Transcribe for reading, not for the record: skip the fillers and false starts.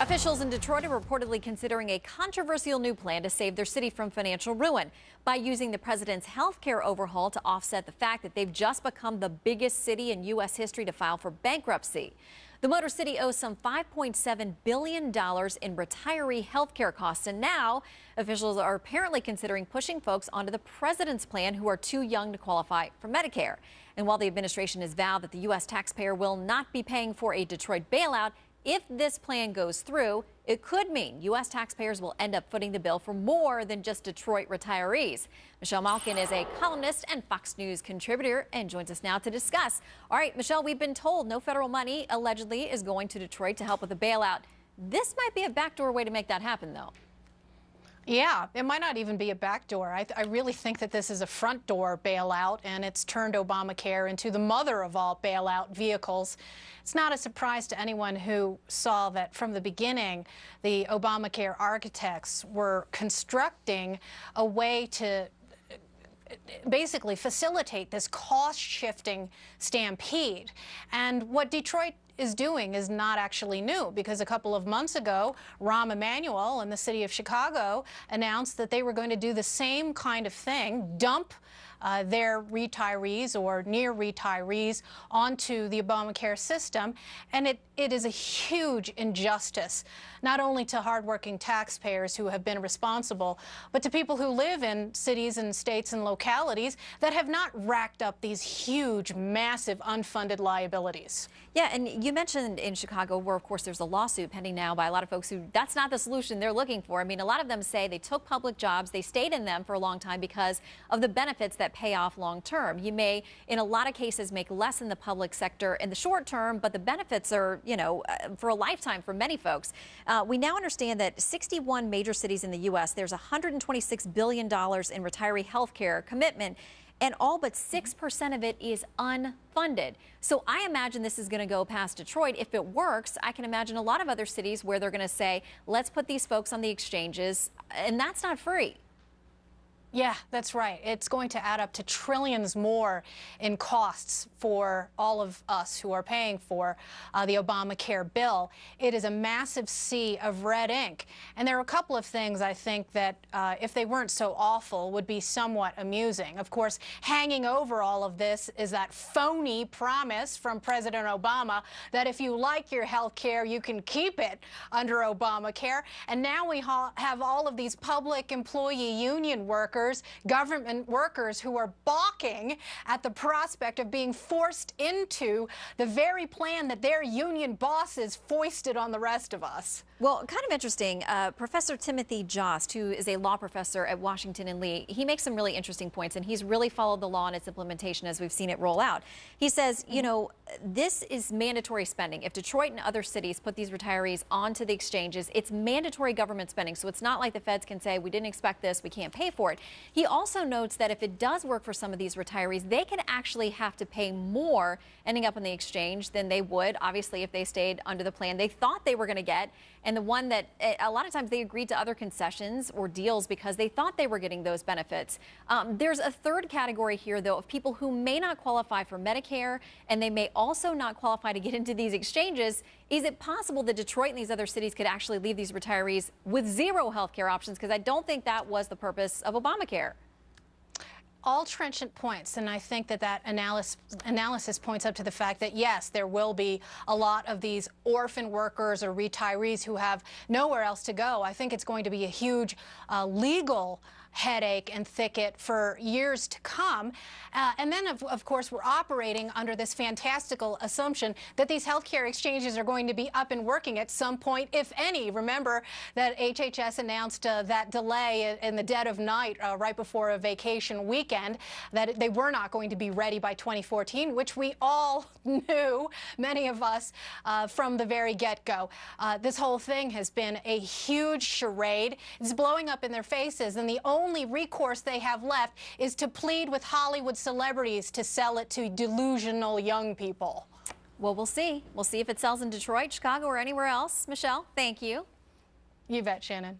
Officials in Detroit are reportedly considering a controversial new plan to save their city from financial ruin by using the president's health care overhaul to offset the fact that they've just become the biggest city in U.S. history to file for bankruptcy. The Motor City owes some $5.7 billion in retiree health care costs, and now officials are apparently considering pushing folks onto the president's plan who are too young to qualify for Medicare. And while the administration has vowed that the U.S. taxpayer will not be paying for a Detroit bailout, if this plan goes through, it could mean U.S. taxpayers will end up footing the bill for more than just Detroit retirees. Michelle Malkin is a columnist and Fox News contributor and joins us now to discuss. All right, Michelle, we've been told no federal money allegedly is going to Detroit to help with the bailout. This might be a backdoor way to make that happen, though. Yeah, it might not even be a backdoor. I really think that this is a front door bailout, and it's turned Obamacare into the mother of all bailout vehicles. It's not a surprise to anyone who saw that from the beginning, the Obamacare architects were constructing a way to basically facilitate this cost-shifting stampede. And what Detroit is doing is not actually new, because a couple of months ago, Rahm Emanuel and the city of Chicago announced that they were going to do the same kind of thing, dump their retirees or near retirees onto the Obamacare system. And it is a huge injustice, not only to hardworking taxpayers who have been responsible, but to people who live in cities and states and localities that have not racked up these huge, massive, unfunded liabilities. Yeah, and you mentioned in Chicago where, of course, there's a lawsuit pending now by a lot of folks who that's not the solution they're looking for. I mean, a lot of them say they took public jobs, they stayed in them for a long time because of the benefits that pay off long term. You may, in a lot of cases, make less in the public sector in the short term, but the benefits are, you know, for a lifetime for many folks. We now understand that 61 major cities in the U.S., there's $126 billion in retiree health care commitment, and all but 6% of it is unfunded. So I imagine this is going to go past Detroit. If it works, I can imagine a lot of other cities where they're going to say, let's put these folks on the exchanges, and that's not free. Yeah, that's right. It's going to add up to trillions more in costs for all of us who are paying for the Obamacare bill. It is a massive sea of red ink. And there are a couple of things I think that, if they weren't so awful, would be somewhat amusing. Of course, hanging over all of this is that phony promise from President Obama that if you like your health care, you can keep it under Obamacare. And now we have all of these public employee union workers, government workers, who are balking at the prospect of being forced into the very plan that their union bosses foisted on the rest of us. Well, kind of interesting. Professor Timothy Jost, who is a law professor at Washington and Lee, he makes some really interesting points, and he's really followed the law and its implementation as we've seen it roll out. He says, you know, this is mandatory spending. If Detroit and other cities put these retirees onto the exchanges, it's mandatory government spending. So it's not like the feds can say, we didn't expect this, we can't pay for it. He also notes that if it does work for some of these retirees, they can actually have to pay more ending up on the exchange than they would, obviously, if they stayed under the plan they thought they were going to get. And the one that a lot of times they agreed to other concessions or deals because they thought they were getting those benefits. There's a third category here, though, of people who may not qualify for Medicare, and they may also not qualify to get into these exchanges. Is it possible that Detroit and these other cities could actually leave these retirees with zero health care options? Because I don't think that was the purpose of Obamacare. All trenchant points, and I think that analysis points up to the fact that, yes, there will be a lot of these orphan workers or retirees who have nowhere else to go. I think it's going to be a huge legal headache and thicket for years to come. And then, of course, we're operating under this fantastical assumption that these healthcare exchanges are going to be up and working at some point, if any. Remember that HHS announced that delay in the dead of night right before a vacation weekend, that they were not going to be ready by 2014, which we all knew, many of us, from the very get-go. This whole thing has been a huge charade. It's blowing up in their faces, and the only recourse they have left is to plead with Hollywood celebrities to sell it to delusional young people. Well, we'll see. We'll see if it sells in Detroit, Chicago, or anywhere else. Michelle, thank you. You bet, Shannon.